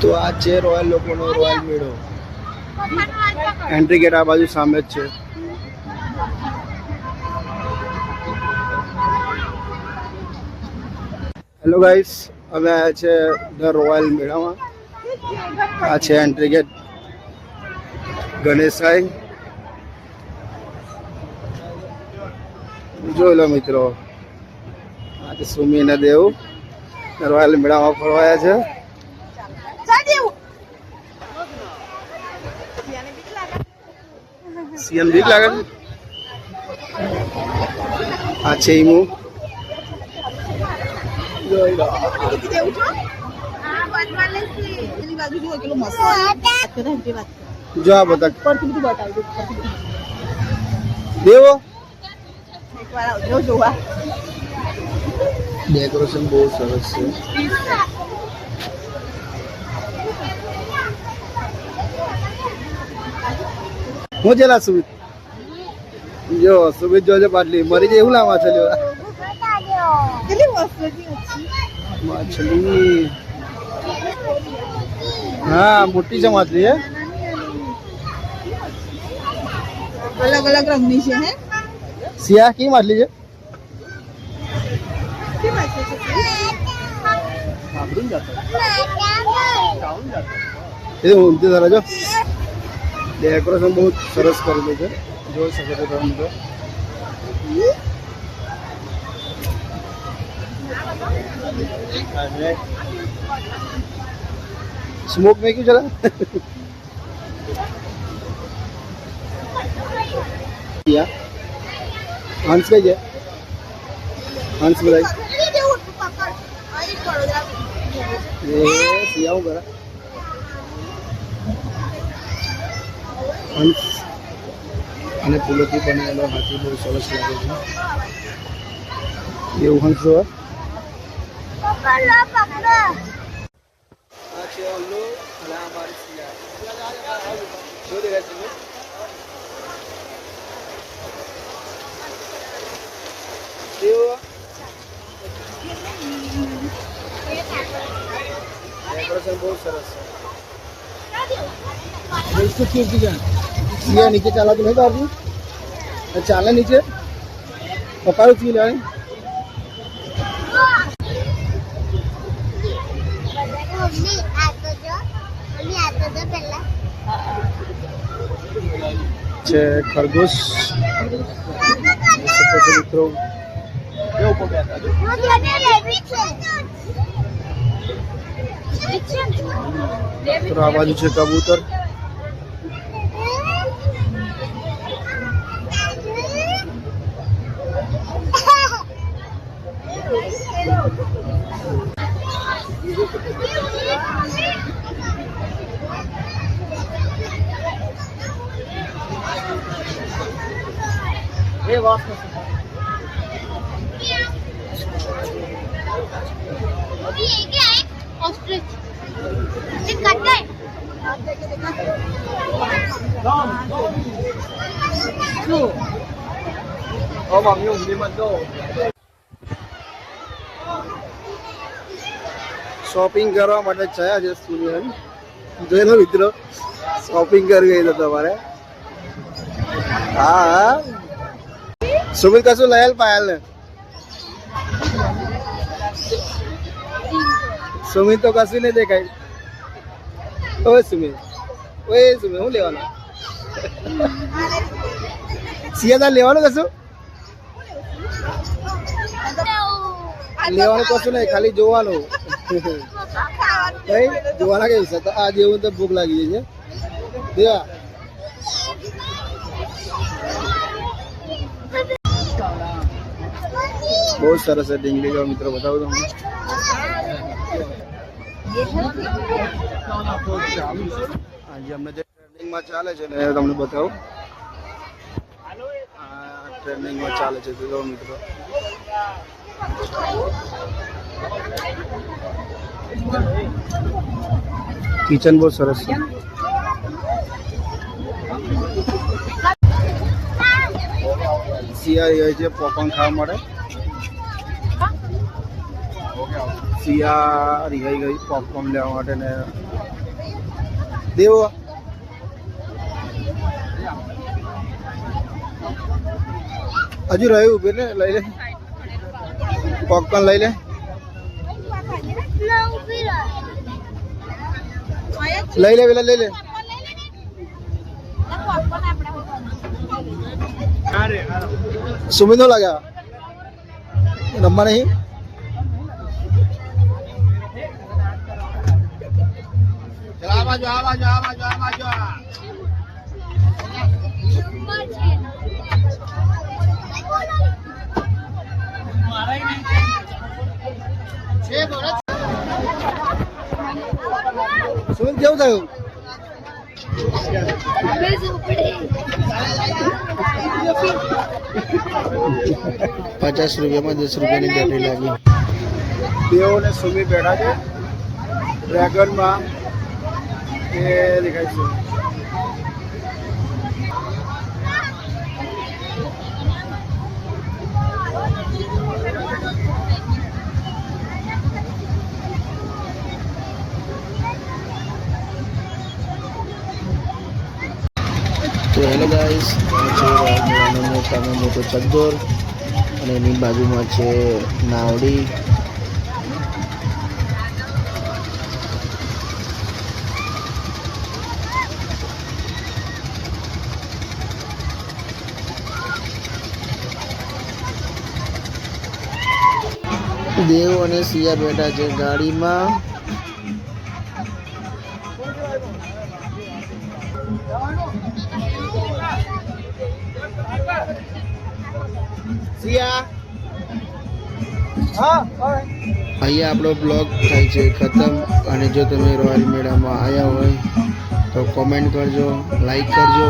તો આ છે રોયલ લોકોનો રોયલ મેળો. એન્ટ્રી ગેટ આ બાજુ સામે જ છે. હેલો ગાઈસ, અમે આવ્યા છે ધ રોયલ મેળામાં. આ છે એન્ટ્રી ગેટ. ગણેશાઈ જોઈ લો મિત્રો. આજે સુમી ને દેવ રોયલ મેળામાં ફરવાયા છે. સીએમ બીક લાગે છે. આ છે ઈમુ. જોઈ લો. જો આ બધા દેવો ડેકોરેશન બહુ સરસ છે. હું જેલા સુમિત જો સુમિત જોજે પાટલી મરી જાય એવું લાવવા ચાલ્યો. માછલી હા મોટી છે માછલી. હે अलग अलग रंगनी છે. હે સિયા કી માછલી છે. ઊંધી ધરા જો ડેકોરેશન બહુ સરસ કરેલું છે. જોઈ શકો છો તમે તો. સ્મોક में क्यों चला. हंस कई है. हंस बताई सिया करा. हंस અને ફૂલોથી બનાવેલો હાથી બહુ સરસ લાગે છે. એવું હંસ જોવા. આ છે ઓલ્લુ અને આ મારી સિયા. શું દેખાય છે. डेकोरेशन बहुत सरस है. सिया नीचे चला तो नहीं पाती. चाले नीचे पकड़ो चीज है. खरगोश મિત્રો તો આ બાજુ છે કબૂતર. એ વાસ ऑस्ट्रिच ये कटे 어 망용 우리만 도 શોપિંગ કરવા માટે ચયા છે સુનિયન. જોઈ લો મિત્રો શોપિંગ કરી ગઈ તો તમારે. હા સુમિત કશું લયેલ પાયલ ને. સુમિત તો કશું નહીં દેખાય. ઓય સુમિત હું લેવાનું. સિયા લેવાનું કશું લેવાનું કશું નહીં ખાલી જોવાનું. જોવાના કેવું છે. આ જેવું તો ભૂખ લાગી જાય છે. દેવા બહુ સરસ છે. ડીંગલી જો મિત્રો બતાવું તમને. આજે અમને જે ટ્રેન્ડિંગમાં ચાલે છે ને તમને બતાવું. ટ્રેન્ડિંગમાં ચાલે છે તો મિત્રો કિચન બહુ સરસ છે. સિયા હોય છે પોપકોર્ન ખાવા માટે. સિયા રિહાઈ ગઈ પોપકોર્ન લેવા માટે ને દેવો હજુ રહ્યું ઉભી ને લઈ લે પોપકોર્ન લઈ લે લઈ લે પેલા લઈ લે સુમિત નો લાગ્યા રમવા નહીં સુમિત કેવું થયું ₹50 માં 10 રૂપિયાની બેટરી લાગી દેવો ને સુમી બેઠા છે ડ્રેગનમાં એ દેખાય છે તો હેલો ગાઈસ આ છે રાજમેળાનો મોટામાં મોટો ચકદોર અને એની બાજુમાં છે નાવડી દેવ અને સિયા બેઠા છે ગાડીમાં અહીંયા આપણો બ્લોગ થાય છે ખતમ અને જો તમે રોયલ મેળામાં આવ્યા હોય તો કોમેન્ટ કરજો લાઈક કરજો